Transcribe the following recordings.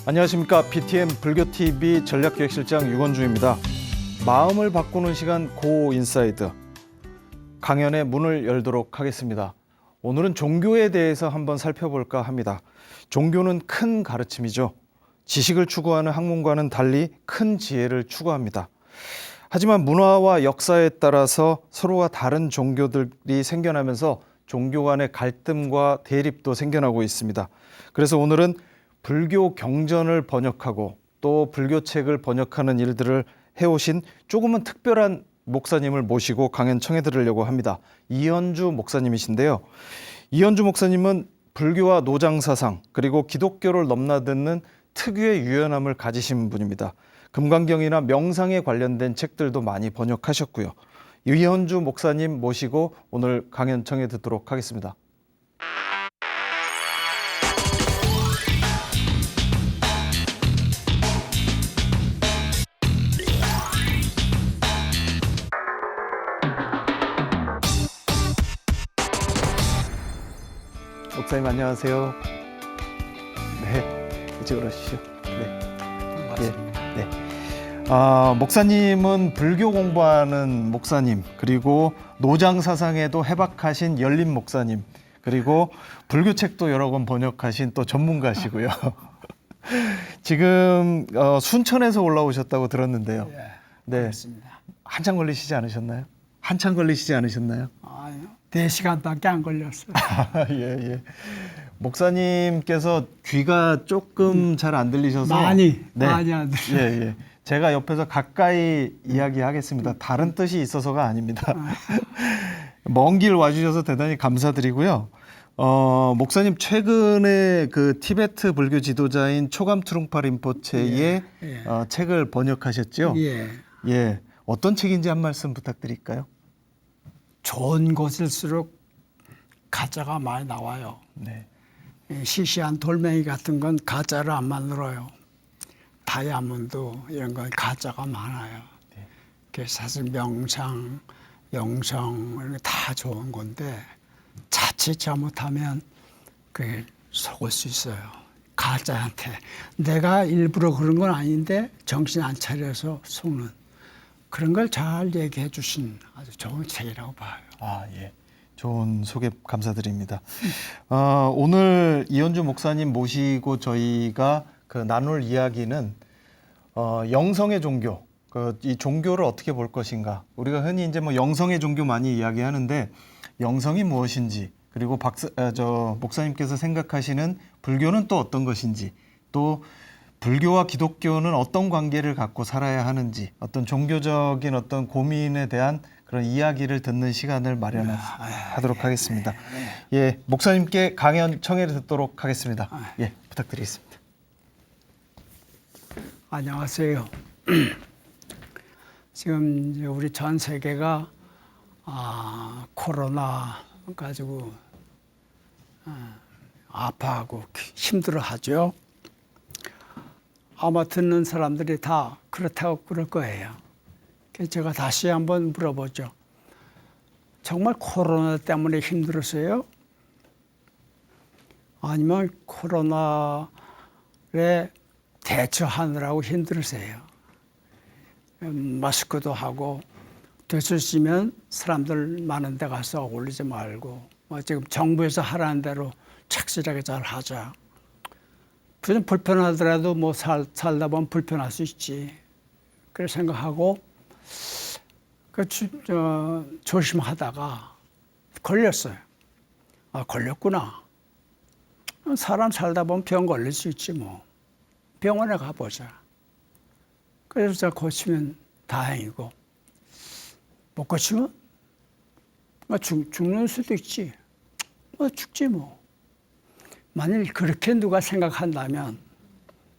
안녕하십니까. BTM 불교TV 전략기획실장 유건주입니다. 마음을 바꾸는 시간 고 인사이드 강연의 문을 열도록 하겠습니다. 오늘은 종교에 대해서 한번 살펴볼까 합니다. 종교는 큰 가르침이죠. 지식을 추구하는 학문과는 달리 큰 지혜를 추구합니다. 하지만 문화와 역사에 따라서 서로가 다른 종교들이 생겨나면서 종교 간의 갈등과 대립도 생겨나고 있습니다. 그래서 오늘은 불교 경전을 번역하고 또 불교책을 번역하는 일들을 해오신 조금은 특별한 목사님을 모시고 강연 청해 들으려고 합니다. 이현주 목사님이신데요. 이현주 목사님은 불교와 노장사상 그리고 기독교를 넘나드는 특유의 유연함을 가지신 분입니다. 금강경이나 명상에 관련된 책들도 많이 번역하셨고요. 이현주 목사님 모시고 오늘 강연 청해 듣도록 하겠습니다. 목사님 안녕하세요. 네, 이쪽으로 오십시오. 네. 네. 목사님은 불교 공부하는 목사님, 그리고 노장 사상에도 해박하신 열린 목사님, 그리고 불교책도 여러 권 번역하신 또 전문가시고요. 지금 순천에서 올라오셨다고 들었는데요. 네, 그렇습니다. 한참 걸리시지 않으셨나요? 한참 걸리시지 않으셨나요? 아유, 4시간밖에 안 걸렸어요. 예. 목사님께서 귀가 조금 잘 안 들리셔서 많이 안 들려요. 예. 제가 옆에서 가까이 이야기하겠습니다. 다른 뜻이 있어서가 아닙니다. 먼 길 와주셔서 대단히 감사드리고요. 목사님 최근에 그 티베트 불교 지도자인 초감 트룽파 린포체의 책을 번역하셨죠? 예. 어떤 책인지 한 말씀 부탁드릴까요? 좋은 곳일수록 가짜가 많이 나와요. 네. 시시한 돌멩이 같은 건 가짜를 안 만들어요. 다이아몬드 이런 건 가짜가 많아요. 그래서 사실 명상, 영성 이런 게 다 좋은 건데 자칫 잘못하면 그 속을 수 있어요. 가짜한테. 내가 일부러 그런 건 아닌데 정신 안 차려서 속는 그런 걸 잘 얘기해 주신 아주 좋은 책이라고 봐요. 예. 좋은 소개 감사드립니다. 오늘 이현주 목사님 모시고 저희가 나눌 이야기는 영성의 종교, 이 종교를 어떻게 볼 것인가. 우리가 흔히 이제 영성의 종교 많이 이야기하는데 영성이 무엇인지, 그리고 목사님께서 생각하시는 불교는 또 어떤 것인지, 또 불교와 기독교는 어떤 관계를 갖고 살아야 하는지, 어떤 종교적인 어떤 고민에 대한 그런 이야기를 듣는 시간을 마련하도록 하겠습니다. 예, 목사님께 강연 청해 듣도록 하겠습니다. 예, 부탁드리겠습니다. 안녕하세요. 지금 우리 전 세계가 코로나 가지고 아파하고 힘들어하죠. 아마 듣는 사람들이 다 그렇다고 그럴 거예요. 그래서 제가 다시 한번 물어보죠. 정말 코로나 때문에 힘들었어요? 아니면 코로나에 대처하느라고 힘들으세요? 마스크도 하고 되수시면 사람들 많은 데 가서 올리지 말고 지금 정부에서 하라는 대로 착실하게 잘 하자. 그냥 불편하더라도 살다 보면 불편할 수 있지. 그렇게 생각하고 조심하다가 걸렸어요. 걸렸구나. 사람 살다 보면 병 걸릴 수 있지 뭐. 병원에 가보자. 그래서 고치면 다행이고 못 고치면 죽는 수도 있지. 죽지 뭐. 만일 그렇게 누가 생각한다면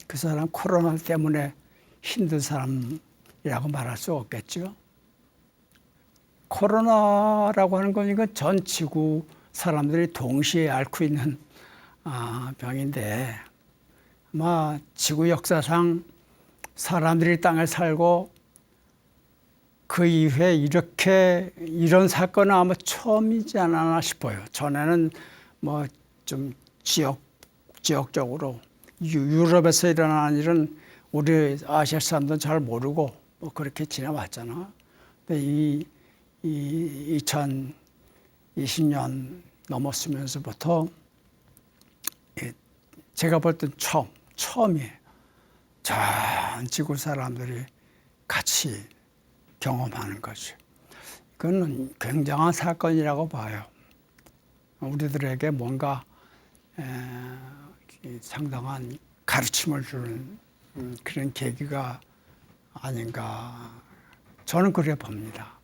그 사람 코로나 때문에 힘든 사람이라고 말할 수 없겠죠. 코로나라고 하는 건 이건 전 지구 사람들이 동시에 앓고 있는 병인데 아마 지구 역사상 사람들이 땅에 살고 그 이후에 이런 사건은 아마 처음이지 않았나 싶어요. 전에는 좀 지역적으로 유럽에서 일어나는 일은 우리 아시아 사람들은 잘 모르고 뭐 그렇게 지나왔잖아. 근데 이 2020년 넘었으면서부터 제가 볼 땐 처음이에요. 전 지구 사람들이 같이 경험하는 거죠. 그거는 굉장한 사건이라고 봐요. 우리들에게 뭔가 상당한 가르침을 주는 그런 계기가 아닌가 저는 그래 봅니다.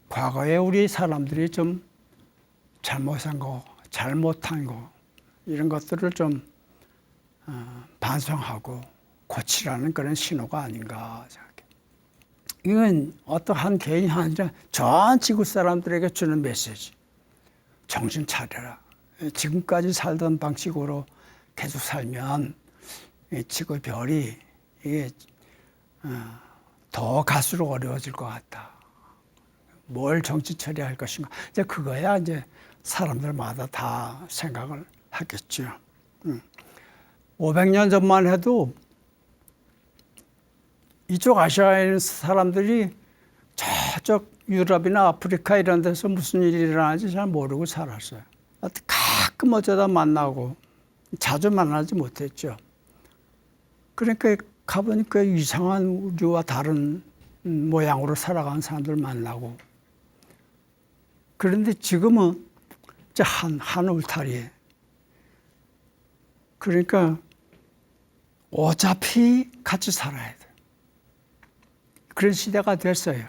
과거에 우리 사람들이 좀 잘못한 거, 잘못한 거 이런 것들을 좀 반성하고 고치라는 그런 신호가 아닌가 생각해요. 이건 어떠한 개인이 아니라 전 지구 사람들에게 주는 메시지. 정신 차려라. 지금까지 살던 방식으로 계속 살면 지구 별이 이게 더 갈수록 어려워질 것 같다. 뭘 정치 처리할 것인가. 이제 그거야 이제 사람들마다 다 생각을 하겠죠. 500년 전만 해도 이쪽 아시아에 있는 사람들이 저쪽 유럽이나 아프리카 이런 데서 무슨 일이 일어나는지 잘 모르고 살았어요. 가끔 어쩌다 만나고 자주 만나지 못했죠. 그러니까 가보니까 이상한 우리와 다른 모양으로 살아가는 사람들 만나고. 그런데 지금은 이제 한 울타리에. 그러니까 어차피 같이 살아야 돼. 그런 시대가 됐어요.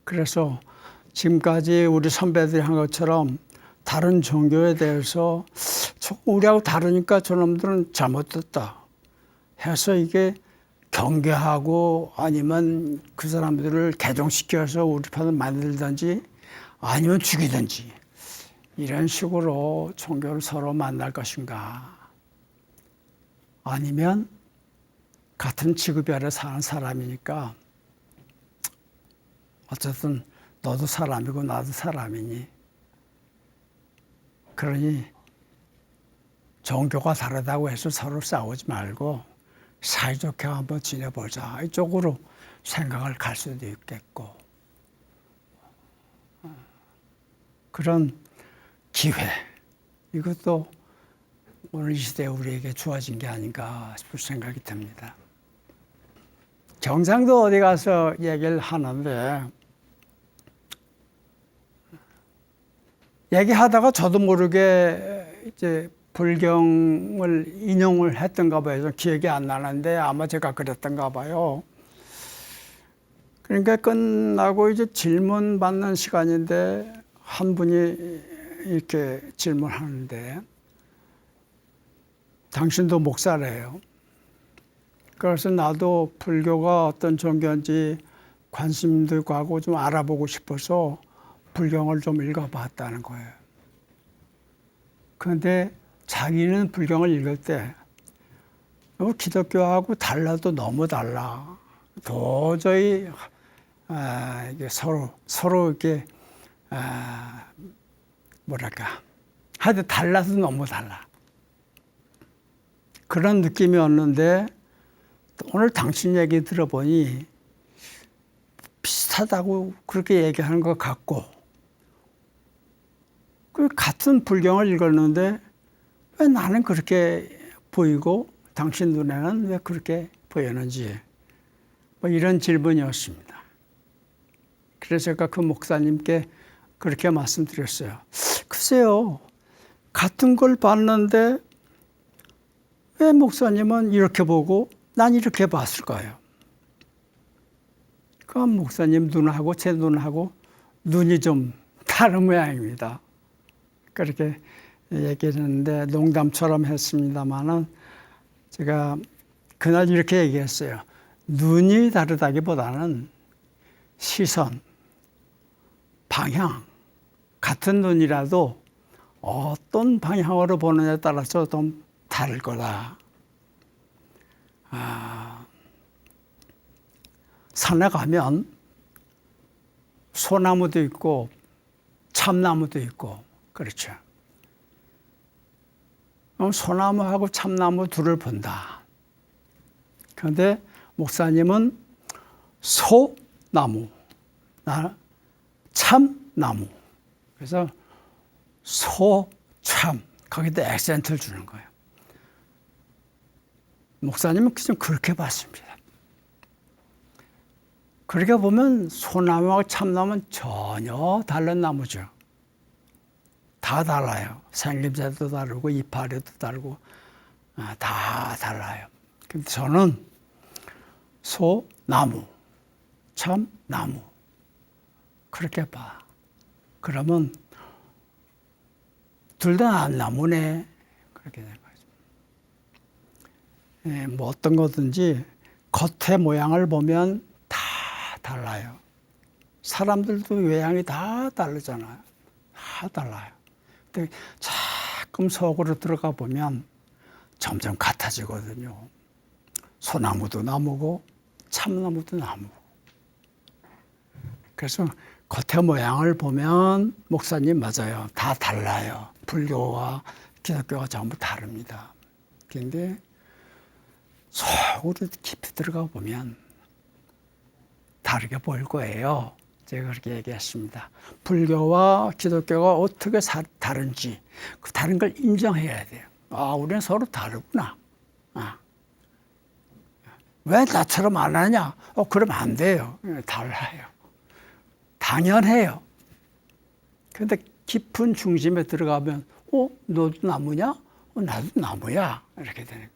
그래서 지금까지 우리 선배들이 한 것처럼 다른 종교에 대해서 우리하고 다르니까 저놈들은 잘못됐다 해서 이게 경계하고 아니면 그 사람들을 개종시켜서 우리 편을 만들든지 아니면 죽이든지 이런 식으로 종교를 서로 만날 것인가 아니면 같은 지구별 아래 사는 사람이니까 어쨌든 너도 사람이고 나도 사람이니 그러니 종교가 다르다고 해서 서로 싸우지 말고 사이좋게 한번 지내보자 이쪽으로 생각을 갈 수도 있겠고 그런 기회 이것도 오늘 이 시대에 우리에게 주어진 게 아닌가 싶은 생각이 듭니다. 경상도 어디 가서 얘기를 하는데 얘기하다가 저도 모르게 이제 불경을 인용을 했던가 봐요. 기억이 안 나는데 아마 제가 그랬던가 봐요. 그러니까 끝나고 이제 질문 받는 시간인데 한 분이 이렇게 질문하는데 당신도 목사래요. 그래서 나도 불교가 어떤 종교인지 관심도 가고 좀 알아보고 싶어서 불경을 좀 읽어봤다는 거예요. 그런데 자기는 불경을 읽을 때 기독교하고 달라도 너무 달라. 도저히 이게 서로 이렇게 뭐랄까 하여튼 달라서 너무 달라. 그런 느낌이었는데 오늘 당신 얘기 들어보니 비슷하다고 그렇게 얘기하는 것 같고 그 같은 불경을 읽었는데 왜 나는 그렇게 보이고 당신 눈에는 왜 그렇게 보이는지 뭐 이런 질문이었습니다. 그래서 제가 그 목사님께 그렇게 말씀드렸어요. 글쎄요, 같은 걸 봤는데 왜 목사님은 이렇게 보고 난 이렇게 봤을까요? 그 목사님 눈하고 제 눈하고 눈이 좀 다른 모양입니다. 그렇게 얘기했는데 농담처럼 했습니다만은 제가 그날 이렇게 얘기했어요. 눈이 다르다기보다는 시선, 방향, 같은 눈이라도 어떤 방향으로 보느냐에 따라서 좀 다를 거다. 산에 가면 소나무도 있고 참나무도 있고 그렇죠. 소나무하고 참나무 둘을 본다. 그런데 목사님은 소나무, 참나무. 그래서 소참 거기다 액센트를 주는 거예요. 목사님은 그냥 그렇게 봤습니다. 그렇게 보면 소나무와 참나무는 전혀 다른 나무죠. 다 달라요. 생김새도 다르고 이파리도 다르고 다 달라요. 근데 저는 소나무, 참나무 그렇게 봐. 그러면 둘 다 나무네 그렇게 되는 거죠. 예, 뭐 어떤 거든지 겉의 모양을 보면 다 달라요. 사람들도 외양이 다 다르잖아요. 다 달라요. 근데 자꾸 속으로 들어가 보면 점점 같아지거든요. 소나무도 나무고 참나무도 나무고. 그래서 겉의 모양을 보면 목사님 맞아요. 다 달라요. 불교와 기독교가 전부 다릅니다. 그런데 속으로 깊이 들어가 보면 다르게 보일 거예요. 제가 그렇게 얘기했습니다. 불교와 기독교가 어떻게 다른지 그 다른 걸 인정해야 돼요. 아, 우리는 서로 다르구나. 왜 나처럼 안 하냐? 그러면 안 돼요. 달라요. 당연해요. 그런데 깊은 중심에 들어가면 너도 나무냐? 나도 나무야. 이렇게 되는 거예요.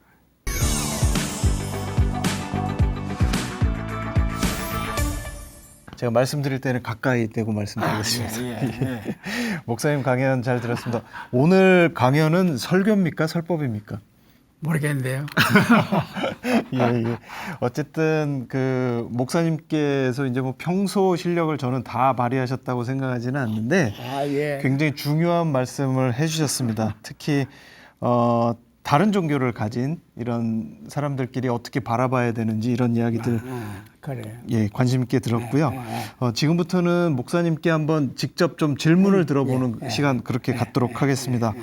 제가 말씀드릴 때는 가까이 대고 말씀드리겠습니다. 예. 목사님 강연 잘 들었습니다. 오늘 강연은 설교입니까? 설법입니까? 모르겠는데요. 예. 어쨌든 그 목사님께서 이제 뭐 평소 실력을 저는 다 발휘하셨다고 생각하지는 않는데 예. 굉장히 중요한 말씀을 해주셨습니다. 특히 다른 종교를 가진 이런 사람들끼리 어떻게 바라봐야 되는지 이런 이야기들 그래요. 예, 관심 있게 들었고요. 지금부터는 목사님께 한번 직접 좀 질문을 들어보는 시간 그렇게 갖도록 하겠습니다.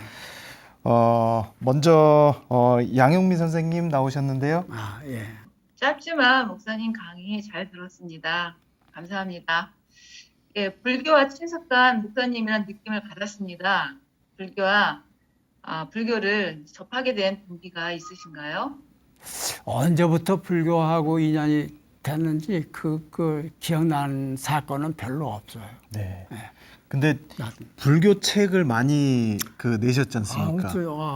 먼저 양용미 선생님 나오셨는데요. 예. 짧지만 목사님 강의 잘 들었습니다. 감사합니다. 예, 불교와 친숙한 목사님이란 느낌을 받았습니다. 불교를 접하게 된 동기가 있으신가요? 언제부터 불교하고 인연이 됐는지 그 기억나는 사건은 별로 없어요. 네. 근데 불교 책을 많이 내셨지 않습니까?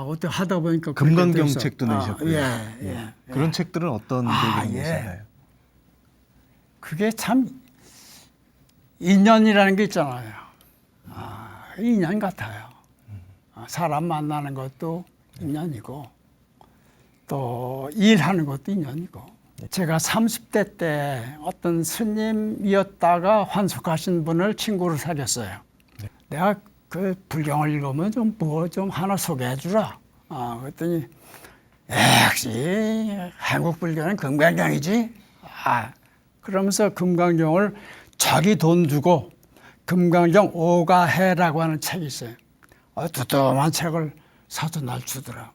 어떻게 하다 보니까 금강경 책도 내셨고요. 예. 그런 책들은 어떤 배경이 예. 있었나요? 그게 참 인연이라는 게 있잖아요. 인연 같아요. 사람 만나는 것도 인연이고 또 일하는 것도 인연이고. 제가 30대 때 어떤 스님이었다가 환숙하신 분을 친구로 사귀었어요. 내가 그 불경을 읽으면 좀 하나 소개해 주라. 그랬더니 역시 한국 불교는 금강경이지. 그러면서 금강경을 자기 돈 주고 금강경 오가해라고 하는 책이 있어요. 두툼한 책을 사서 날 주더라.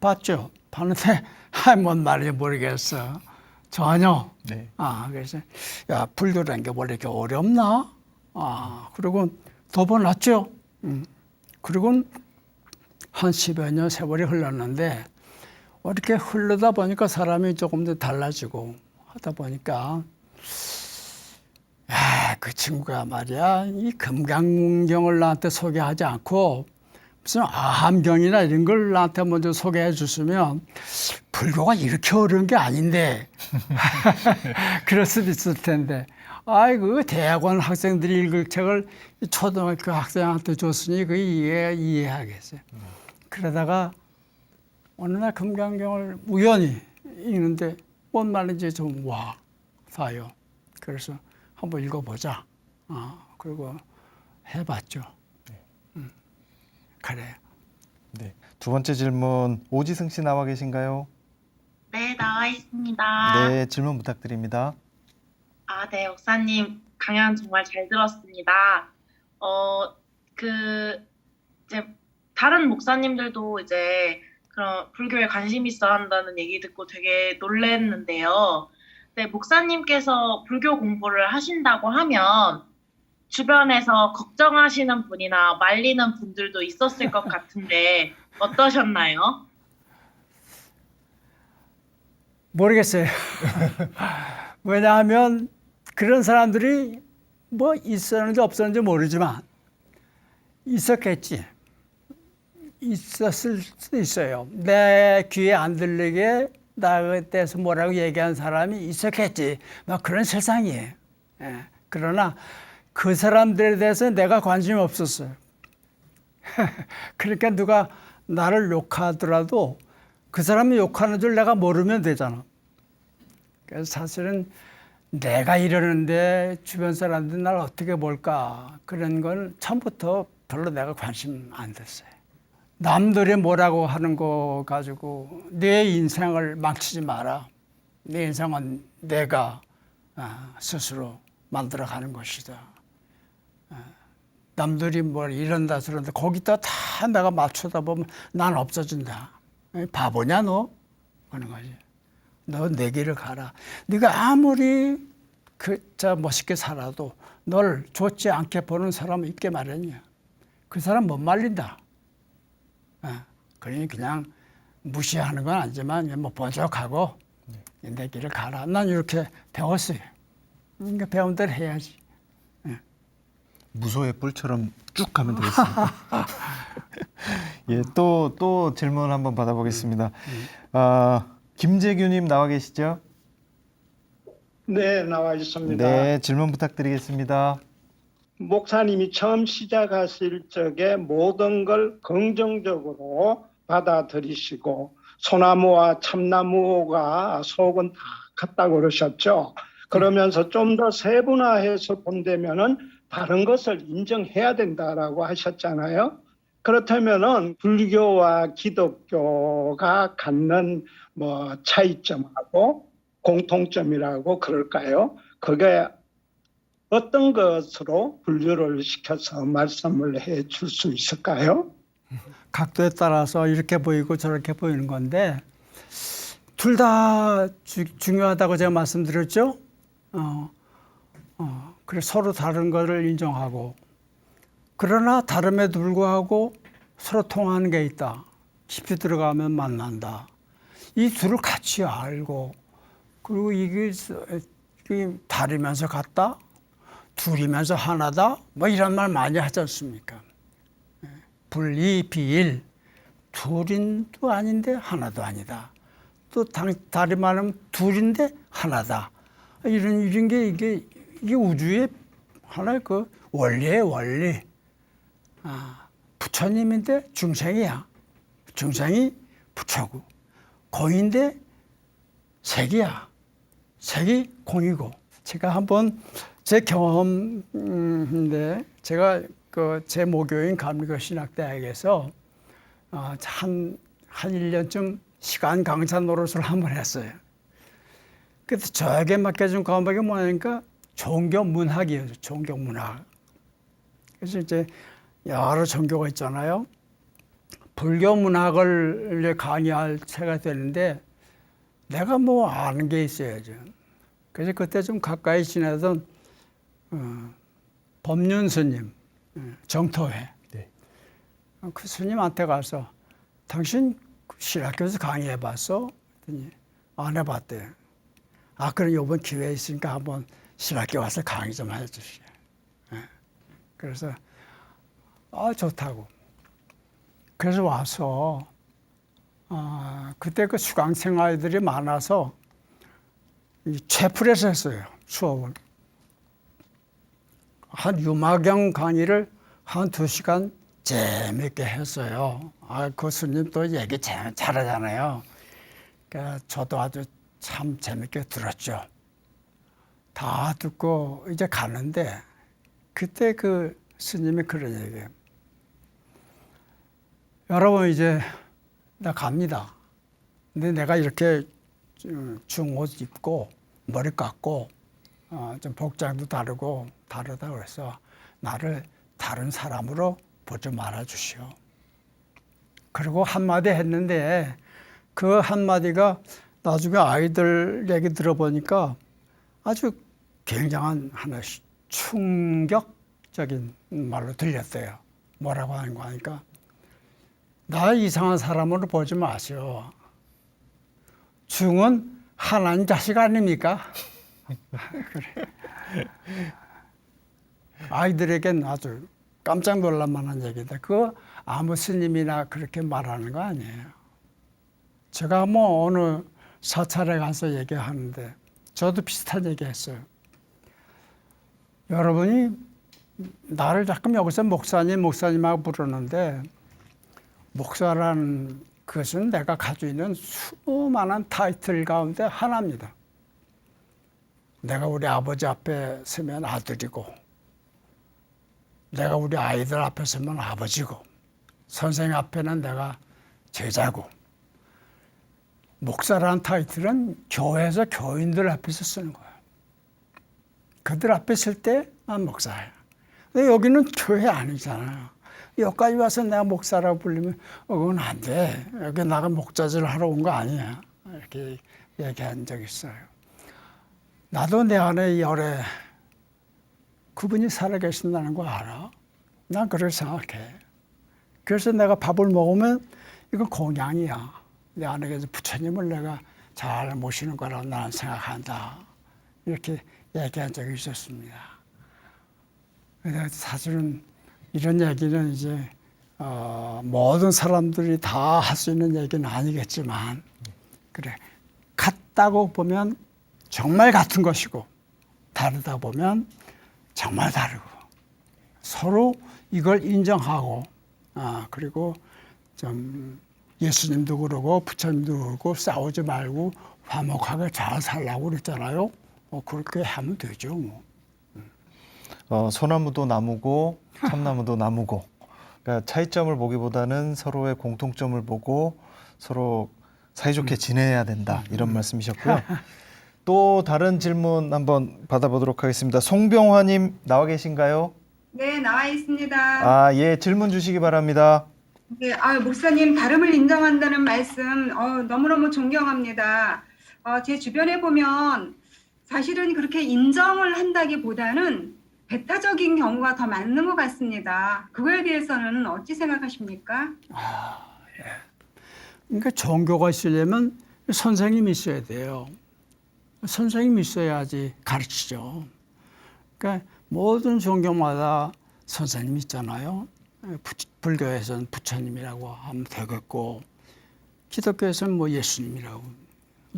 봤죠? 봤는데 뭔 말인지 모르겠어. 전혀. 네. 그래서 야, 불교라는 게 원래 이렇게 어렵나? 그리고 덮어놨죠. 그리고 한 10여 년 세월이 흘렀는데 이렇게 흐르다 보니까 사람이 조금 더 달라지고 하다 보니까 그 친구가 말이야 이 금강경을 나한테 소개하지 않고 무슨 아함경이나 이런 걸 나한테 먼저 소개해 줬으면 불교가 이렇게 어려운 게 아닌데 그럴 수도 있을 텐데 그 대학원 학생들이 읽을 책을 초등학교 학생한테 줬으니 그 이해하겠어요. 그러다가 어느 날 금강경을 우연히 읽는데 뭔 말인지 좀 와닿아요. 그래서 한번 읽어보자. 그리고 해봤죠. 그래요. 네. 두 번째 질문 오지승 씨 나와 계신가요? 네, 나와 있습니다. 네, 질문 부탁드립니다. 네, 목사님 강연 정말 잘 들었습니다. 이제 다른 목사님들도 이제 그런 불교에 관심 있어 한다는 얘기 듣고 되게 놀랐는데요. 네, 목사님께서 불교 공부를 하신다고 하면 주변에서 걱정하시는 분이나 말리는 분들도 있었을 것 같은데 어떠셨나요? 모르겠어요. 왜냐하면 그런 사람들이 뭐 있었는지 없었는지 모르지만 있었겠지. 있었을 수도 있어요. 내 귀에 안 들리게 나에 대해서 뭐라고 얘기한 사람이 있었겠지. 막 그런 세상이에요. 예. 그러나 그 사람들에 대해서 내가 관심이 없었어요. 그러니까 누가 나를 욕하더라도 그 사람이 욕하는 줄 내가 모르면 되잖아. 그래서 사실은 내가 이러는데 주변 사람들이 날 어떻게 볼까 그런 건 처음부터 별로 내가 관심 안 됐어요. 남들이 뭐라고 하는 거 가지고 내 인생을 망치지 마라. 내 인생은 내가 스스로 만들어가는 것이다. 남들이 뭘 이런다 저런다 거기다 다 내가 맞추다 보면 난 없어진다. 바보냐 너? 하는 거지. 너 내 길을 가라. 네가 아무리 멋있게 살아도 널 좋지 않게 보는 사람은 있게 마련이야. 그 사람 못 말린다. 그러니 그냥 무시하는 건 아니지만 뭐 번쩍하고 내 길을 가라. 난 이렇게 배웠어요. 그러니까 배운 대로 해야지. 무소의 뿔처럼 쭉 가면 되겠습니다. 예, 또 질문 한번 받아보겠습니다. 김재규님 나와 계시죠? 네, 나와 있습니다. 네, 질문 부탁드리겠습니다. 목사님이 처음 시작하실 적에 모든 걸 긍정적으로 받아들이시고 소나무와 참나무가 속은 다 같다고 그러셨죠. 그러면서 좀 더 세분화해서 본다면은 다른 것을 인정해야 된다라고 하셨잖아요. 그렇다면은 불교와 기독교가 갖는 뭐 차이점하고 공통점이라고 그럴까요? 그게 어떤 것으로 분류를 시켜서 말씀을 해 줄 수 있을까요? 각도에 따라서 이렇게 보이고 저렇게 보이는 건데 둘 다 중요하다고 제가 말씀드렸죠. 그래서 서로 다른 것을 인정하고 그러나 다름에도 불구하고 서로 통하는 게 있다. 깊이 들어가면 만난다. 이 둘을 같이 알고 그리고 이게 다르면서 같다. 둘이면서 하나다. 뭐 이런 말 많이 하지 않습니까? 분리, 비일. 둘인도 아닌데 하나도 아니다. 또 다리 말하면 둘인데 하나다. 이런 게 이게 우주의 하나의 그 원리예요, 원리. 부처님인데 중생이야. 중생이 부처고. 공인데 색이야. 색이 공이고. 제가 한번 제 경험인데 제가 제 모교인 감리교신학대학에서 한 1년쯤 시간 강사 노릇을 한번 했어요. 그래서 저에게 맡겨준 과목이 뭐냐니까 종교문학이에요. 종교문학. 그래서 이제 여러 종교가 있잖아요. 불교문학을 강의할 때가 되는데 내가 뭐 아는 게 있어야죠. 그래서 그때 좀 가까이 지내던 법륜 스님, 정토회. 네. 그 스님한테 가서 당신 신학교에서 강의해봤어? 그랬더니 안 해봤대. 그럼 이번 기회 있으니까 한번 신학교 와서 강의 좀 해주시오. 그래서 좋다고. 그래서 와서 그때 그 수강생 아이들이 많아서 채플에서 했어요. 수업을. 한 유마경 강의를 한 2시간 재밌게 했어요. 그 스님 또 얘기 잘하잖아요. 그러니까 저도 아주 참 재밌게 들었죠. 다 듣고 이제 가는데 그때 그 스님이 그런 얘기예요. 여러분 이제 나 갑니다. 근데 내가 이렇게 중옷 입고 머리 깎고 좀 복장도 다르다 그래서 나를 다른 사람으로 보지 말아 주시오. 그리고 한마디 했는데 그 한마디가 나중에 아이들 얘기 들어보니까 아주 굉장한 하나의 충격적인 말로 들렸대요. 뭐라고 하는 거 하니까 나 이상한 사람으로 보지 마시오. 중은 하나님 자식 아닙니까? 그래. 아이들에겐 아주 깜짝 놀랄 만한 얘기다. 그거 아무 스님이나 그렇게 말하는 거 아니에요. 제가 뭐 어느 사찰에 가서 얘기하는데 저도 비슷한 얘기 했어요. 여러분이 나를 자꾸 여기서 목사님하고 부르는데 목사라는 그것은 내가 가지고 있는 수많은 타이틀 가운데 하나입니다. 내가 우리 아버지 앞에 서면 아들이고 내가 우리 아이들 앞에 서면 아버지고 선생님 앞에는 내가 제자고 목사라는 타이틀은 교회에서 교인들 앞에서 쓰는 거예요. 그들 앞에 쓸 때 난 목사예요. 근데 여기는 교회 아니잖아요. 여기까지 와서 내가 목사라고 불리면 그건 안 돼. 여기 나가 목자질 하러 온 거 아니야. 이렇게 얘기한 적이 있어요. 나도 내 안에 열에 그분이 살아계신다는 거 알아? 난 그렇게 생각해. 그래서 내가 밥을 먹으면 이건 공양이야. 내 안에 계신 부처님을 내가 잘 모시는 거라고 나는 생각한다. 이렇게 얘기한 적이 있었습니다. 근데 사실은 이런 얘기는 이제 모든 사람들이 다 할 수 있는 얘기는 아니겠지만 그래 같다고 보면 정말 같은 것이고 다르다 보면 정말 다르고 서로 이걸 인정하고 그리고 좀 예수님도 그러고 부처님도 그러고 싸우지 말고 화목하게 잘 살라고 그랬잖아요. 그렇게 하면 되죠. 뭐. 소나무도 나무고 참나무도 나무고 그러니까 차이점을 보기보다는 서로의 공통점을 보고 서로 사이좋게 지내야 된다 이런 말씀이셨고요. 또 다른 질문 한번 받아보도록 하겠습니다. 송병화님 나와 계신가요? 네, 나와 있습니다. 아, 예, 질문 주시기 바랍니다. 네, 목사님 다름을 인정한다는 말씀 너무너무 존경합니다. 제 주변에 보면 사실은 그렇게 인정을 한다기보다는 배타적인 경우가 더 많은 것 같습니다. 그거에 대해서는 어찌 생각하십니까? 그러니까 종교가 있으려면 선생님이 있어야 돼요. 선생님이 있어야지 가르치죠. 그러니까 모든 종교마다 선생님이 있잖아요. 불교에서는 부처님이라고 하면 되겠고, 기독교에서는 뭐 예수님이라고,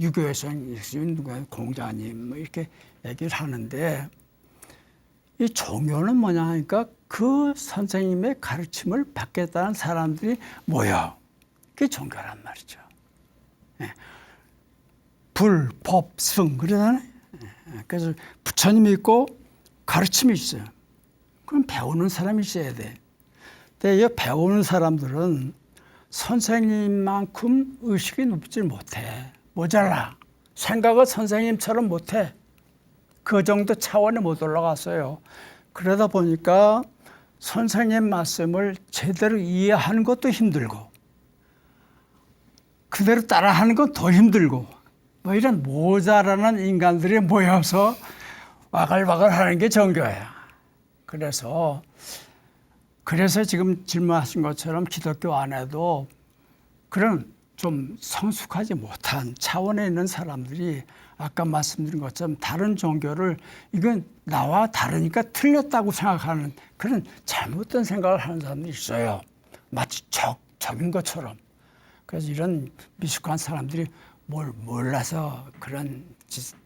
유교에서는 예수님, 누가 공자님 뭐 이렇게 얘기를 하는데, 이 종교는 뭐냐 하니까 그 선생님의 가르침을 받겠다는 사람들이 모여. 그게 종교란 말이죠. 불, 법, 승 그러잖아요. 그래서 부처님이 있고 가르침이 있어요. 그럼 배우는 사람이 있어야 돼. 근데 이 배우는 사람들은 선생님만큼 의식이 높지 못해. 모자라. 생각을 선생님처럼 못해. 그 정도 차원에 못 올라갔어요. 그러다 보니까 선생님 말씀을 제대로 이해하는 것도 힘들고 그대로 따라하는 건 더 힘들고 뭐 이런 모자라는 인간들이 모여서 와글와글 하는 게 종교야. 그래서 지금 질문하신 것처럼 기독교 안에도 그런 좀 성숙하지 못한 차원에 있는 사람들이 아까 말씀드린 것처럼 다른 종교를 이건 나와 다르니까 틀렸다고 생각하는 그런 잘못된 생각을 하는 사람들이 있어요. 마치 적인 것처럼. 그래서 이런 미숙한 사람들이 뭘 몰라서 그런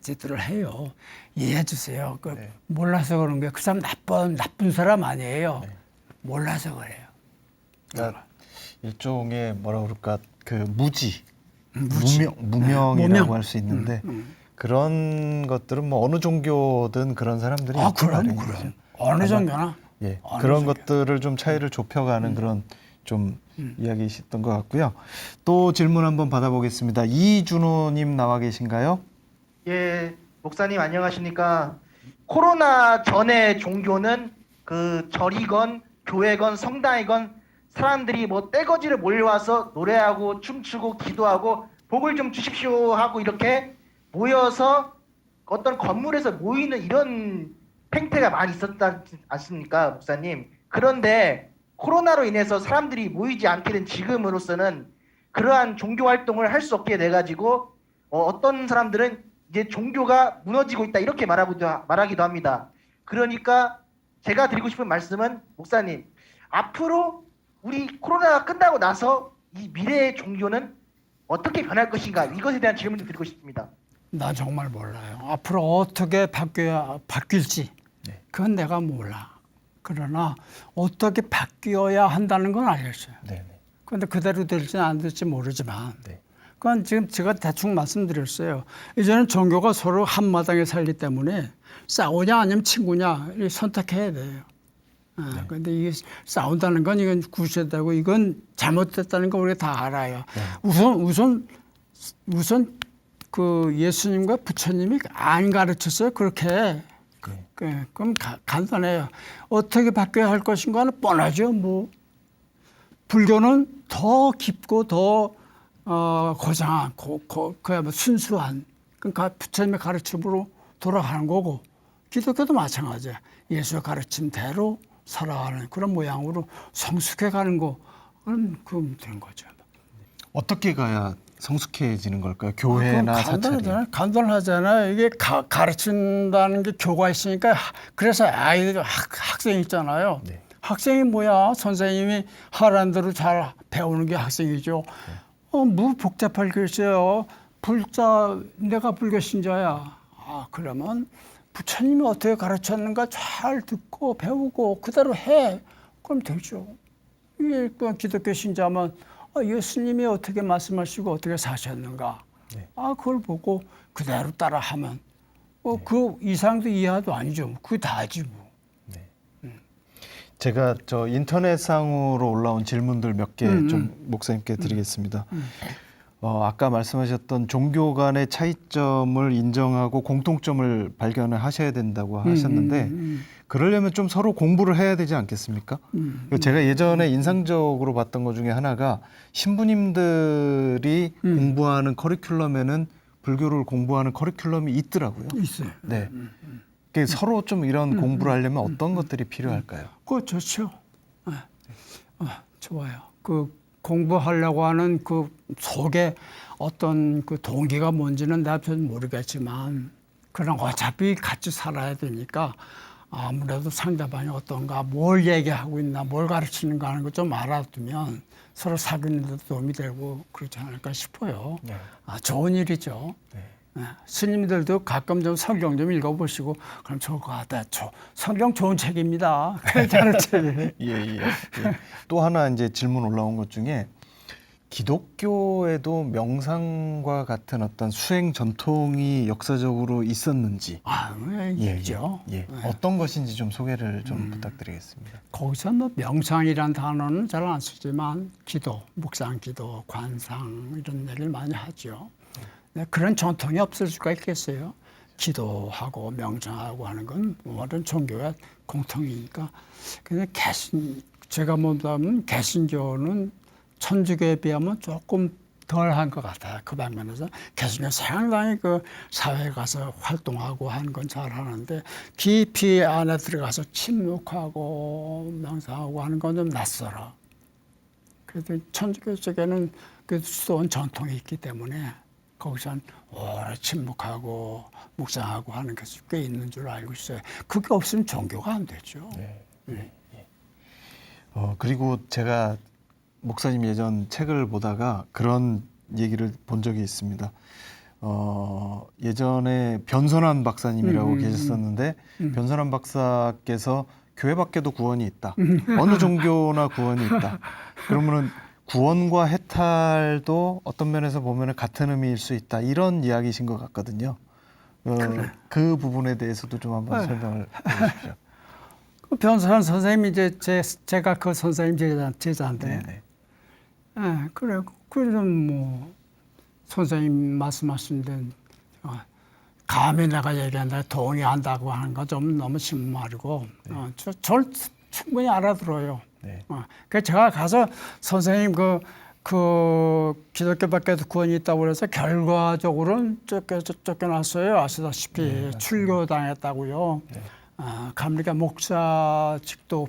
짓들을 해요. 이해해 주세요. 네. 몰라서 그런 게 그 사람 나쁜 사람 아니에요. 네. 몰라서 그래요. 그러니까 일종의 뭐라 그럴까 그 무명이라고 무명. 할 수 있는데 그런 것들은 뭐 어느 종교든 그런 사람들이 있단 그럼 말이에요. 그럼 어느 종교나 예, 어느 그런 종교. 것들을 좀 차이를 좁혀가는 그런 좀 이야기이셨던 것 같고요. 또 질문 한번 받아보겠습니다. 이준호님 나와 계신가요? 예, 목사님 안녕하십니까? 코로나 전에 종교는 그 절이건 교회건 성당이건 사람들이 뭐 떼거지를 몰려와서 노래하고 춤추고 기도하고 복을 좀 주십시오 하고 이렇게 모여서 어떤 건물에서 모이는 이런 행태가 많이 있었지 않습니까, 목사님? 그런데 코로나로 인해서 사람들이 모이지 않게 된 지금으로서는 그러한 종교 활동을 할 수 없게 돼가지고 어떤 사람들은 이제 종교가 무너지고 있다 이렇게 말하기도 합니다. 그러니까 제가 드리고 싶은 말씀은 목사님, 앞으로 우리 코로나가 끝나고 나서 이 미래의 종교는 어떻게 변할 것인가, 이것에 대한 질문을 드리고 싶습니다. 나 정말 몰라요. 앞으로 어떻게 바뀔지 그건 내가 몰라. 그러나 어떻게 바뀌어야 한다는 건 알겠어요. 네네. 그런데 그대로 될지는 안 될지 모르지만 네. 그건 지금 제가 대충 말씀드렸어요. 이제는 종교가 서로 한마당에 살기 때문에 싸우냐 아니면 친구냐 선택해야 돼요. 그런데 이게 싸운다는 건 이건 구체되고 이건 잘못됐다는 거 우리가 다 알아요. 우선 그 예수님과 부처님이 안 가르쳤어요. 그렇게. 그럼 간단해요. 어떻게 바뀌어야 할 것인가는 뻔하죠. 뭐 불교는 더 깊고 더 고상한, 그야말로 순수한, 그러니까 부처님의 가르침으로 돌아가는 거고, 기독교도 마찬가지야. 예수의 가르침대로 살아가는 그런 모양으로 성숙해가는 거, 그럼 되는 거죠. 어떻게 가야 성숙해지는 걸까요? 교회나 사찰이. 간단하잖아요. 이게 가르친다는 게 교가 있으니까 그래서 아이들 학생 있잖아요. 네. 학생이 뭐야? 선생님이 하라는 대로 잘 배우는 게 학생이죠. 뭐 복잡할 게 있어요. 내가 불교 신자야. 그러면 부처님이 어떻게 가르쳤는가 잘 듣고 배우고 그대로 해. 그럼 되죠. 이게 기독교 신자면 예수님이 어떻게 말씀하시고 어떻게 사셨는가. 네. 그걸 보고 그대로 따라하면 그 이상도 이하도 아니죠. 그게 다지 뭐. 제가 저 인터넷상으로 올라온 질문들 몇 개 좀 목사님께 드리겠습니다. 아까 말씀하셨던 종교 간의 차이점을 인정하고 공통점을 발견을 하셔야 된다고 하셨는데 그러려면 좀 서로 공부를 해야 되지 않겠습니까? 제가 예전에 인상적으로 봤던 것 중에 하나가 신부님들이 공부하는 커리큘럼에는 불교를 공부하는 커리큘럼이 있더라고요. 있어요. 네. 서로 좀 이런 공부를 하려면 어떤 것들이 필요할까요? 그거 좋죠. 좋아요. 그 공부하려고 하는 그 속에 어떤 그 동기가 뭔지는 내가 잘 모르겠지만 그런 어차피 같이 살아야 되니까 아무래도 상대방이 어떤가, 뭘 얘기하고 있나, 뭘 가르치는가 하는 거 좀 알아두면 서로 사귀는 데 도움이 되고 그렇지 않을까 싶어요. 네. 좋은 일이죠. 네. 스님들도 가끔 좀 성경 좀 읽어보시고 그럼 좋을 것 같다. 성경 좋은 책입니다. 괜찮은 책이에요. 예. 또 하나 이제 질문 올라온 것 중에 기독교에도 명상과 같은 어떤 수행 전통이 역사적으로 있었는지. 있죠. 예. 어떤 것인지 좀 소개를 좀 부탁드리겠습니다. 거기서 뭐 명상이란 단어는 잘 안 쓰지만 기도, 묵상 기도, 관상 이런 얘기를 많이 하죠. 그런 전통이 없을 수가 있겠어요. 기도하고 명상하고 하는 건 모든 종교의 공통이니까. 근데 제가 보면 개신교는 천주교에 비하면 조금 덜한 것 같아요. 그 방면에서 개신교 상당히 그 사회에 가서 활동하고 하는 건 잘하는데 깊이 안에 들어가서 침묵하고 명상하고 하는 건 좀 낯설어. 그래도 천주교 쪽에는 그 수도원 전통이 있기 때문에 거기선 오래 침묵하고 묵상하고 하는 것이 꽤 있는 줄 알고 있어요. 그게 없으면 종교가 안 되죠. 네. 그리고 제가 목사님 예전 책을 보다가 그런 얘기를 본 적이 있습니다. 예전에 변선환 박사님이라고 계셨었는데 변선환 박사께서 교회 밖에도 구원이 있다. 어느 종교나 구원이 있다. 그러면은 구원과 해탈도 어떤 면에서 보면 같은 의미일 수 있다. 이런 이야기이신 것 같거든요. 그 부분에 대해서도 좀 한번 설명을 해주십시오. 그 변선환 선생님이 이제 제가 그 선생님 제자인데, 그래서 뭐 선생님 말씀하신 데 감히 내가 얘기한다 동의한다고 하는 거 좀 너무 심하고 저를 충분히 알아들어요. 네. 그 제가 가서 선생님 그 기독교밖에 구원이 있다고 그래서 결과적으로는 쫓겨났어요. 아시다시피 네, 출교당했다고요. 네. 감리교 목사직도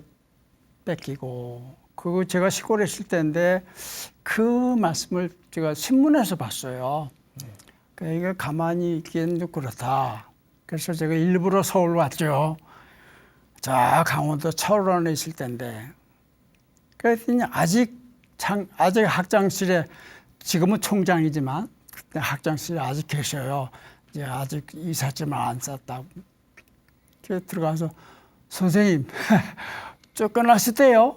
뺏기고 그거 제가 시골에 있을 때인데 그 말씀을 제가 신문에서 봤어요. 그러니까 이게 가만히 있기엔 좀 그렇다. 그래서 제가 일부러 서울 왔죠. 저 강원도 철원에 있을 때인데 그랬더니 아직 학장실에 지금은 총장이지만 그때 학장실에 아직 계셔요. 이제 아직 이삿짐을 안 쌌다고. 그래서 들어가서 선생님 쫓겨나시대요.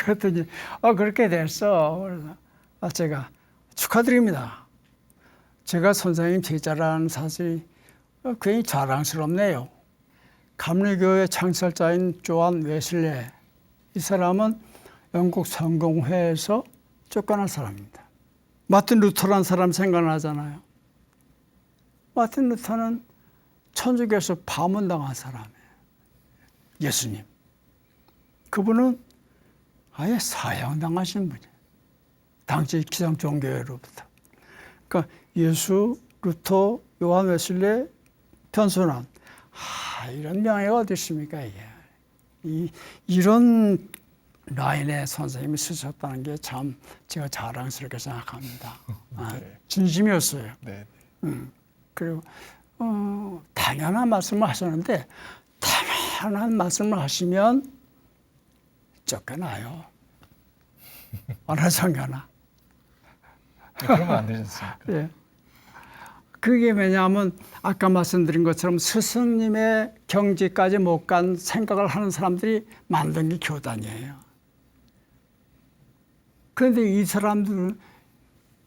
그랬더니 그렇게 됐어. 그래서 제가 축하드립니다. 제가 선생님 제자라는 사실이 굉장히 자랑스럽네요. 감리교의 창설자인 조한 웨슬레 이 사람은 영국 성공회에서 쫓겨난 사람입니다. 마틴 루터라는 사람 생각나잖아요. 마틴 루터는 천주교에서 파문당한 사람이에요. 예수님. 그분은 아예 사형당하신 분이에요. 당시 기성 종교회로부터. 그러니까 예수, 루터, 요한 웨슬레, 편손한 이런 명예가 어디 있습니까 이게. 이런 라인에 선생님이 쓰셨다는 게 참 제가 자랑스럽게 생각합니다. 네. 진심이었어요. 네. 그리고 당연한 말씀을 하셨는데 당연한 말씀을 하시면 쫓겨나요. 어느 정도나. 그러면 안 되지 않습니까? 예. 그게 왜냐하면 아까 말씀드린 것처럼 스승님의 경지까지 못 간 생각을 하는 사람들이 만든 게 교단이에요. 그런데 이 사람들은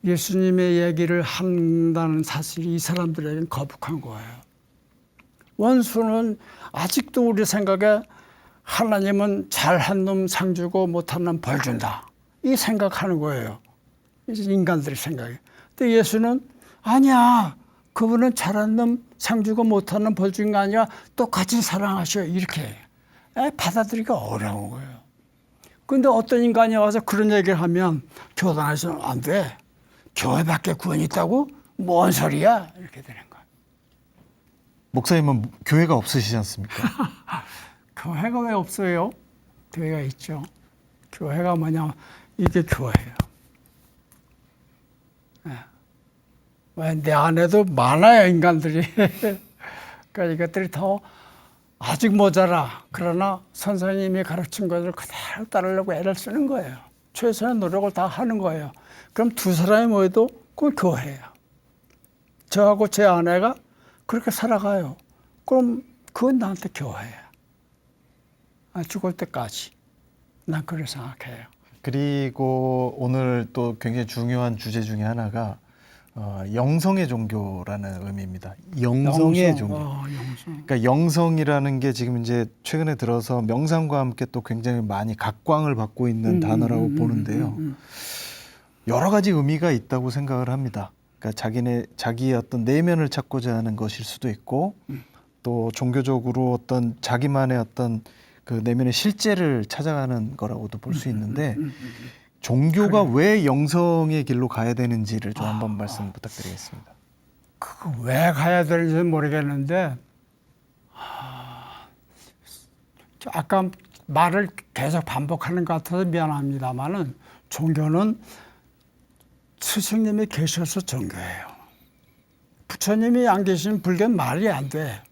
예수님의 얘기를 한다는 사실이 이 사람들에게는 거북한 거예요. 원수는 아직도 우리 생각에 하나님은 잘한 놈 상 주고 못한 놈 벌 준다. 이 생각하는 거예요. 인간들의 생각이. 근데 예수는 아니야. 그분은 잘한 놈 상 주고 못한 놈 벌 준 게 아니라 똑같이 사랑하셔. 이렇게 받아들이기가 어려운 거예요. 근데 어떤 인간이 와서 그런 얘기를 하면 교단에서는 안 돼. 교회밖에 구원이 있다고? 뭔 소리야? 이렇게 되는 거예요. 목사님은 교회가 없으시지 않습니까? 교회가 왜 없어요? 교회가 있죠. 교회가 뭐냐? 이게 교회예요. 왜 내 안에도 많아요, 인간들이. 그러니까 이것들이 더 아직 모자라. 그러나 선생님이 가르친 것을 그대로 따르려고 애를 쓰는 거예요. 최선의 노력을 다 하는 거예요. 그럼 두 사람이 모여도 그건 교회예요. 저하고 제 아내가 그렇게 살아가요. 그럼 그건 나한테 교회예요. 죽을 때까지. 난 그렇게 생각해요. 그리고 오늘 또 굉장히 중요한 주제 중에 하나가 영성의 종교라는 의미입니다. 영성의 종교. 영성. 그러니까 영성이라는 게 지금 이제 최근에 들어서 명상과 함께 또 굉장히 많이 각광을 받고 있는 단어라고 보는데요. 여러 가지 의미가 있다고 생각을 합니다. 그러니까 자기의 어떤 내면을 찾고자 하는 것일 수도 있고 또 종교적으로 어떤 자기만의 어떤 그 내면의 실제를 찾아가는 거라고도 볼 수 있는데 종교가 왜 영성의 길로 가야 되는지를 좀 한번 말씀 부탁드리겠습니다. 그거 왜 가야 되는지 모르겠는데 아까 말을 계속 반복하는 것 같아서 미안합니다만은 종교는 스승님이 계셔서 종교예요. 부처님이 안 계시면 불교는 말이 안 돼.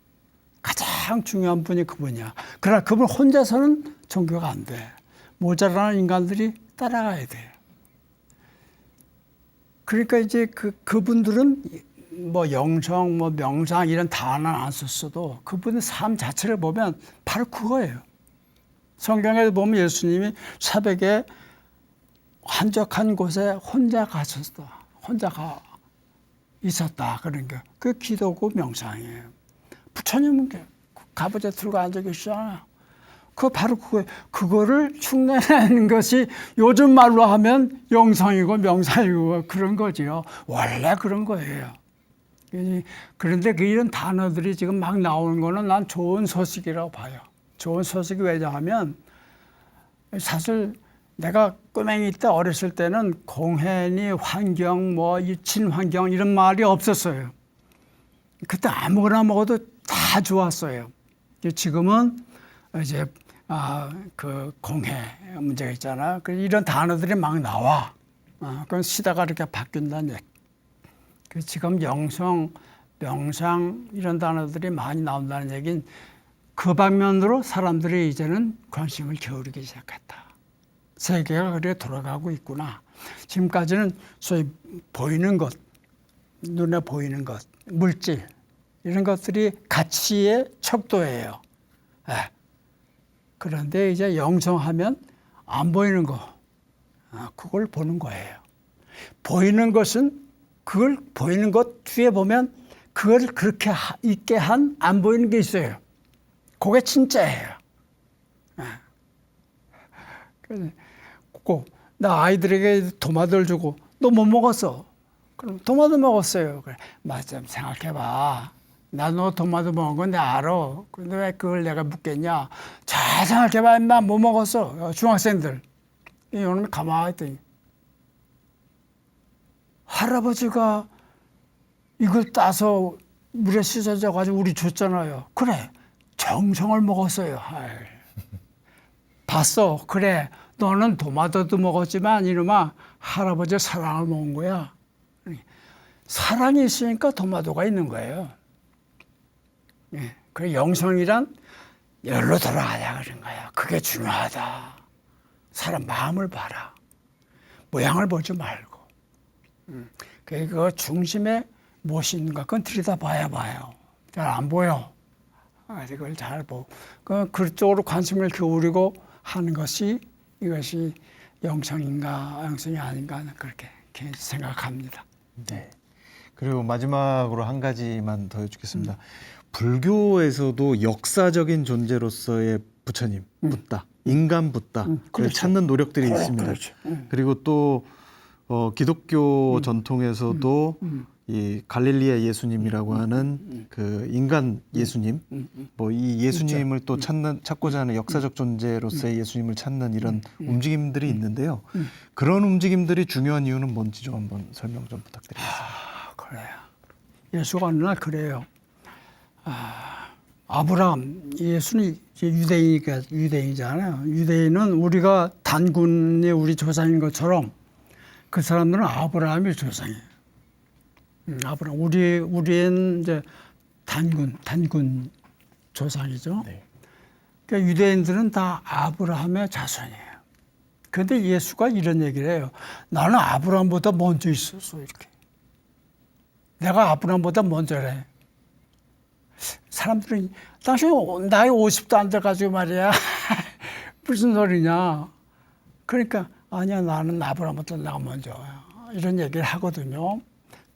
가장 중요한 분이 그분이야. 그러나 그분 혼자서는 종교가 안 돼. 모자라는 인간들이 따라가야 돼요. 그러니까 이제 그분들은 뭐 영성, 뭐 명상 이런 단어는 안 썼어도 그분의 삶 자체를 보면 바로 그거예요. 성경에 보면 예수님이 새벽에 한적한 곳에 혼자 가셨다. 혼자 있었다. 그런 게. 그 기도고 명상이에요. 부처님은 가부좌 들고 앉아 계시잖아요. 바로 그거를 흉내내는 것이 요즘 말로 하면 영성이고 명상이고 그런 거지요. 원래 그런 거예요. 그런데 이런 단어들이 지금 막 나오는 거는 난 좋은 소식이라고 봐요. 좋은 소식이 왜냐하면 사실 내가 꼬맹이 때 어렸을 때는 공해니 환경 뭐 이 친환경 이런 말이 없었어요. 그때 아무거나 먹어도 다 좋았어요. 지금은 이제 그 공해 문제가 있잖아. 이런 단어들이 막 나와. 그건 시대가 이렇게 바뀐다는 얘기. 지금 영성, 명상 이런 단어들이 많이 나온다는 얘기는 그 방면으로 사람들이 이제는 관심을 기울이기 시작했다. 세계가 그래 돌아가고 있구나. 지금까지는 소위 보이는 것, 눈에 보이는 것, 물질 이런 것들이 가치의 척도예요. 그런데 이제 영성하면 안 보이는 거, 그걸 보는 거예요. 보이는 것은 그걸 보이는 것 뒤에 보면 그걸 그렇게 있게 한 안 보이는 게 있어요. 그게 진짜예요. 꼭 나 아이들에게 토마토를 주고 너 뭐 먹었어? 그럼 토마토 먹었어요. 그래. 맞아, 생각해봐. 나 너 토마토 먹은 건 내가 알아. 근데 왜 그걸 내가 묻겠냐? 잘 생각해봐, 임마. 뭐 먹었어? 중학생들. 이놈이 가만히 있더니 할아버지가 이걸 따서 물에 씻어져가지고 우리 줬잖아요. 그래, 정성을 먹었어요. 봤어. 그래, 너는 토마토도 먹었지만 이놈아 할아버지 사랑을 먹은 거야. 사랑이 있으니까 토마토가 있는 거예요. 그 영성이란 열로 돌아가자 그런 거야. 그게 중요하다. 사람 마음을 봐라. 모양을 보지 말고. 그 중심에 무엇이 있는가 그건 들여다봐야 봐요. 잘 안 보여. 그걸 잘 보고 그쪽으로 관심을 기울이고 하는 것이 이것이 영성인가 영성이 아닌가 그렇게 생각합니다. 네. 그리고 마지막으로 한 가지만 더 여쭙겠습니다. 불교에서도 역사적인 존재로서의 부처님, 붓다, 인간 붓다를 그렇죠. 찾는 노력들이 있습니다. 그렇죠. 그리고 또 기독교 전통에서도 이 갈릴리아 예수님이라고 하는 그 인간 예수님, 뭐 이 예수님을 또 찾고자 하는 역사적 존재로서의 예수님을 찾는 이런 움직임들이 있는데요. 그런 움직임들이 중요한 이유는 뭔지 좀 한번 설명 좀 부탁드리겠습니다. 그래요. 예수가 어느 날 그래요. 아브라함, 예수는 유대인이잖아요. 유대인은 우리가 단군이 우리 조상인 것처럼 그 사람들은 아브라함이 조상이에요. 아브라함, 우리는 이제 단군 조상이죠. 네. 그러니까 유대인들은 다 아브라함의 자손이에요. 그런데 예수가 이런 얘기를 해요. 나는 아브라함보다 먼저 있었어, 이렇게. 내가 아브라함보다 먼저래. 사람들은 당신 나이 50도 안 돼가지고 말이야. 무슨 소리냐. 그러니까 아니야, 나는 아브라함보다 내가 먼저야. 이런 얘기를 하거든요.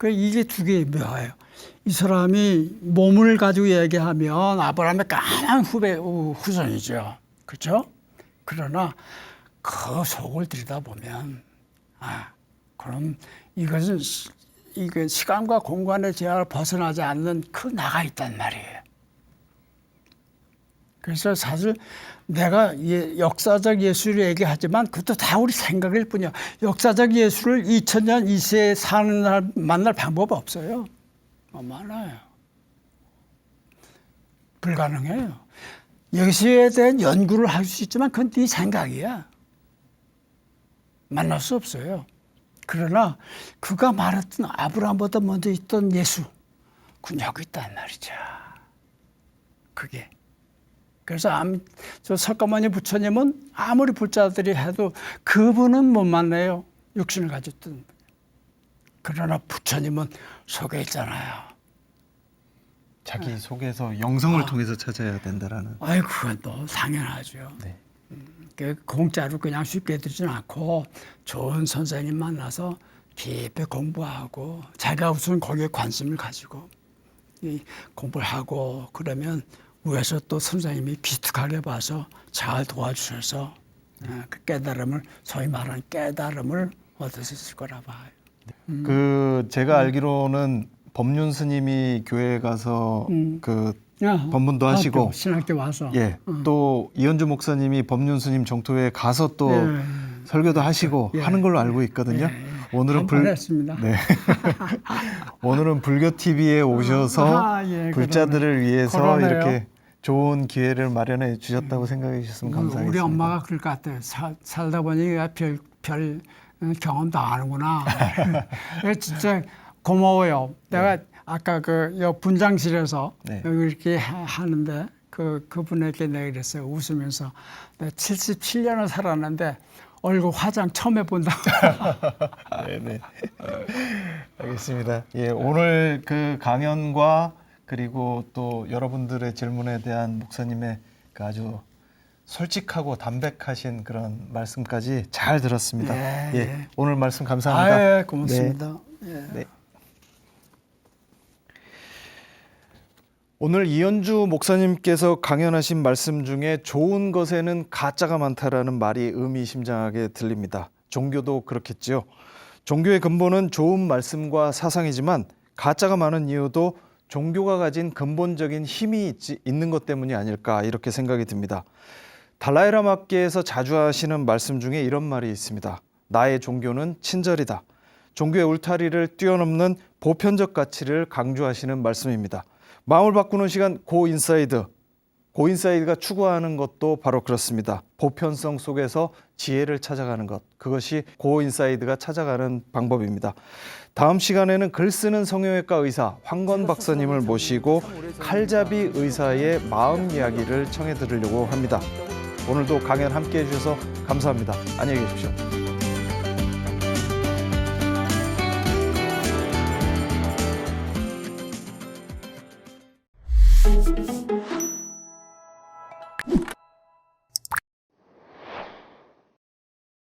이게 두 개의 묘해요. 이 사람이 몸을 가지고 얘기하면 아브라함의 가장 후손이죠. 그렇죠? 그러나 그 속을 들여다보면 그럼 이것은 시간과 공간의 제약을 벗어나지 않는 그 나가 있단 말이에요. 그래서 사실 내가 역사적 예술을 얘기하지만 그것도 다 우리 생각일 뿐이야. 역사적 예술을 2000년 이 세에 사는 날 만날 방법 없어요. 많아요. 불가능해요. 여기에 대한 연구를 할 수 있지만 그건 네 생각이야. 만날 수 없어요. 그러나 그가 말했던 아브라함보다 먼저 있던 예수, 그건 여기 있단 말이죠. 그게. 그래서 저 석가모니 부처님은 아무리 불자들이 해도 그분은 못 만나요. 육신을 가졌던. 그러나 부처님은 속에 있잖아요. 자기 속에서 영성을 통해서 찾아야 된다라는. 그건 또 당연하죠. 네. 공짜로 그냥 쉽게 들지는 않고 좋은 선생님 만나서 깊이 공부하고 자기가 우선 거기에 관심을 가지고 공부를 하고 그러면 위에서 또 선생님이 기특하게 봐서 잘 도와주셔서 그 깨달음을 소위 말하는 깨달음을 얻을 수 있을 거라 봐요. 제가 알기로는 법륜 스님이 교회에 가서 법문도 하시고 신학교 와서 또 이현주 목사님이 법륜 스님 정토회에 가서 또 설교도 하시고 예. 하는 걸로 알고 있거든요. 오늘은 한번 했습니다. 네. 오늘은 불교 TV에 오셔서 예, 불자들을 위해서 그러네요. 이렇게 좋은 기회를 마련해 주셨다고 생각해 주셨으면 감사하겠습니다. 우리 엄마가 그럴 것 같아요. 살다 보니 별 경험도 안 하는구나. 진짜 고마워요. 내가 아까 요 분장실에서 네. 여기 이렇게 하는데 그분에게 내가 그랬어요. 웃으면서 내가 77년을 살았는데 얼굴 화장 처음 해본다. 네. 알겠습니다. 예, 오늘 그 강연과 그리고 또 여러분들의 질문에 대한 목사님의 그 아주 솔직하고 담백하신 그런 말씀까지 잘 들었습니다. 예, 오늘 말씀 감사합니다. 고맙습니다. 네. 오늘 이현주 목사님께서 강연하신 말씀 중에 좋은 것에는 가짜가 많다라는 말이 의미심장하게 들립니다. 종교도 그렇겠지요. 종교의 근본은 좋은 말씀과 사상이지만 가짜가 많은 이유도 종교가 가진 근본적인 힘이 있는 것 때문이 아닐까 이렇게 생각이 듭니다. 달라이라마께서 자주 하시는 말씀 중에 이런 말이 있습니다. 나의 종교는 친절이다. 종교의 울타리를 뛰어넘는 보편적 가치를 강조하시는 말씀입니다. 마음을 바꾸는 시간 고인사이드. 고인사이드가 추구하는 것도 바로 그렇습니다. 보편성 속에서 지혜를 찾아가는 것. 그것이 고인사이드가 찾아가는 방법입니다. 다음 시간에는 글 쓰는 성형외과 의사 황건 박사님을 모시고 칼잡이 의사의 마음 이야기를 청해 들으려고 합니다. 오늘도 강연 함께해 주셔서 감사합니다. 안녕히 계십시오.